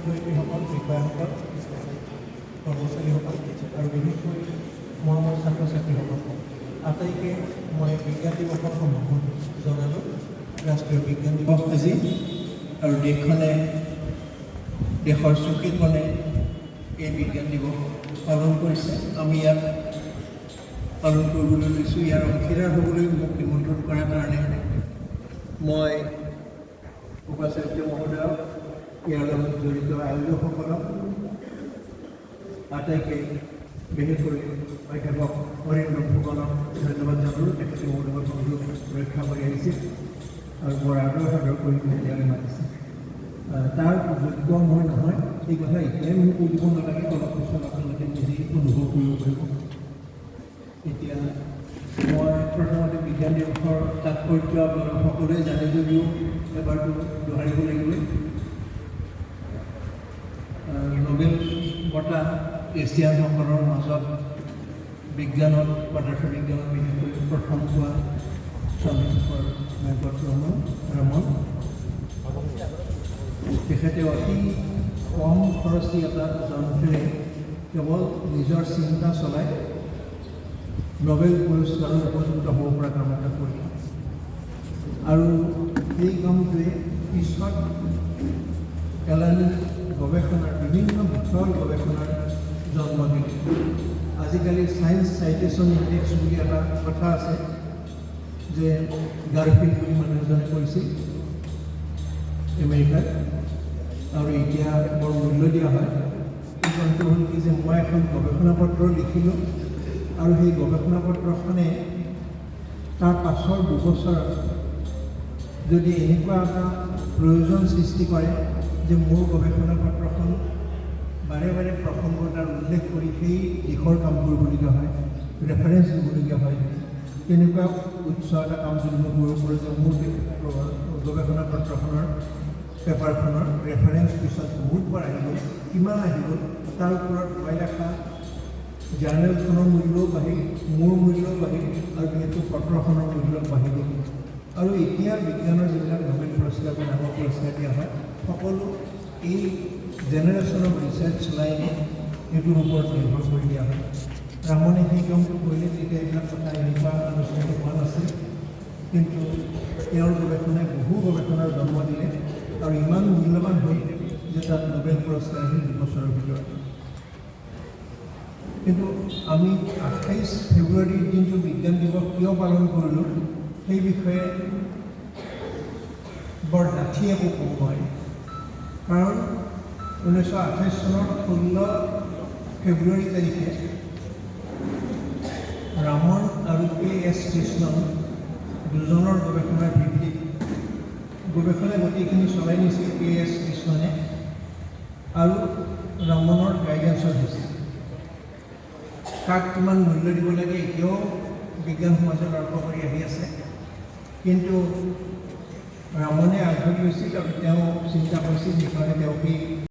শিক্ষয়িত্ৰীসকল, বিষয়াসকল, কৰ্মচাৰীসকল আৰু বিশেষকৈ মৰমৰ ছাত্ৰ ছাত্ৰীসকল আটাইকে মই বিজ্ঞান দিৱসৰ সম্বোধন জনালোঁ। ৰাষ্ট্ৰীয় বিজ্ঞান দিৱস আজি আৰু দেশৰ চুকে কোণে এই বিজ্ঞান দিৱস পালন কৰিছে। আমি ইয়াত পালন কৰিবলৈ লৈছোঁ। ইয়াৰ অংশীদাৰ হ'বলৈ মোক নিমন্ত্ৰণ কৰাৰ কাৰণে মই উপাচাৰ্য মহোদয়ক, ইয়াৰ লগত জড়িত আয়োজকসকলক, আটাইকে বিশেষকৈ অধ্যাপক অৰিন্দমসকলক ধন্যবাদ জনালোঁ। তেখেতে মোৰ লগত সংযোগ ৰক্ষা কৰি আহিছিল আৰু বৰ আদৰ কৰি ইয়ালৈ মাতিছে। তাৰ যোগ্য মই নহয়, এই কথা এতিয়াই মোক কৈ দিব নালাগে, অলপ পিছত আপোনালোকে নিজেই অনুভৱ কৰিব পাৰিব। এতিয়া মই প্ৰথমতে বিজ্ঞান দিৱসৰ তাৎপৰ্য আপোনালোক সকলোৱে জানে যদিও এবাৰটো দোহাৰিব লাগিব। নবেল বঁটা এছিয়ানসকলৰ মাজত বিজ্ঞানত, পদাৰ্থ বিজ্ঞানত বিশেষকৈ প্ৰথম পোৱা চন্দ্ৰশেখৰ ৰমন। তেখেতে অতি কম খৰচী এটা যন্ত্ৰেৰে কেৱল নিজৰ চিন্তা চলাই নবেল পুৰস্কাৰৰ উপযুক্ত হ'ব পৰা কাম এটা কৰিলে আৰু সেই কামটোৱে পিছত এলানি গৱেষণাৰ, বিভিন্ন বিষয়ৰ গৱেষণাৰ জন্ম দিলে। আজিকালি ছায়েন্স চাইটেশ্যন ইণ্ডেক্স বুলি এটা কথা আছে, যে গাৰফিল্ড বুলি মানুহ এজনে কৈছিল আমেৰিকাত, আৰু এতিয়া বৰ মূল্য দিয়া হয়। এই কাৰণটো হ'ল কি যে মই এখন গৱেষণা পত্ৰ লিখিলোঁ আৰু সেই গৱেষণা পত্ৰখনে তাৰ পাছৰ দুবছৰত যদি এনেকুৱা এটা প্ৰয়োজন সৃষ্টি কৰে যে মোৰ গৱেষণা পত্ৰখন বাৰে বাৰে প্ৰসংগতাৰ উল্লেখ কৰি সেই দিশৰ কাম কৰিবলগীয়া হয়, ৰেফাৰেঞ্চ দিবলগীয়া হয়, তেনেকুৱা উচ্চ এটা কাম যদি মই কৰিব পাৰোঁ যে মোৰ গৱেষণা পত্ৰখনৰ পেপাৰখনৰ ৰেফাৰেঞ্চ পিছত বহুতবাৰ আহিব, কিমান আহিব, তাৰ ওপৰত মই লেখা জাৰ্নেলখনৰ মূল্যও বাঢ়িল, মোৰ মূল্যও বাঢ়িল আৰু বিশেষকৈ পত্ৰখনৰ মূল্য বাঢ়িব। আৰু এতিয়া বিজ্ঞানৰ যিবিলাক নবেল পুৰস্কাৰ বা ডাঙৰ পুৰস্কাৰ দিয়া হয়, সকলো এই জেনেৰেশ্যন অফ ৰিচাৰ্চ লাইনে সেইটোৰ ওপৰত নিৰ্ভৰ কৰি দিয়া হয়। ৰামনে সেই কামটো কৰিলে, তেতিয়া এইবিলাক কথা এনেকুৱা আলোচনাটো হোৱা নাছিল, কিন্তু তেওঁৰ গৱেষণাই বহু গৱেষণাৰ জন্ম দিলে আৰু ইমান মূল্যৱান হ'ল যে তাত নবেল পুৰস্কাৰ আহিল 2 বছৰৰ ভিতৰত। কিন্তু আমি 28 ফেব্ৰুৱাৰীৰ দিনটো বিজ্ঞান দিৱস কিয় পালন কৰিলোঁ সেই বিষয়ে বৰ ডাঠি একো ক'ব নোৱাৰি। কাৰণ 1928 চনৰ 16 ফেব্ৰুৱাৰী তাৰিখে ৰামন আৰু K.S. কৃষ্ণন দুজনৰ গৱেষণাৰ ভিত্তিত গৱেষণা গোটেইখিনি চলাই নিছিল K.S. কৃষ্ণনে আৰু ৰামনৰ গাইডেঞ্চত হৈছিল। কাক কিমান মূল্য দিব লাগে এতিয়াও বিজ্ঞান সমাজে তৰ্ক কৰি আহি আছে, কিন্তু ৰামনে আগভাগ লৈছিল আৰু তেওঁ চিন্তা কৰিছিল, সেইকাৰণে তেওঁকেই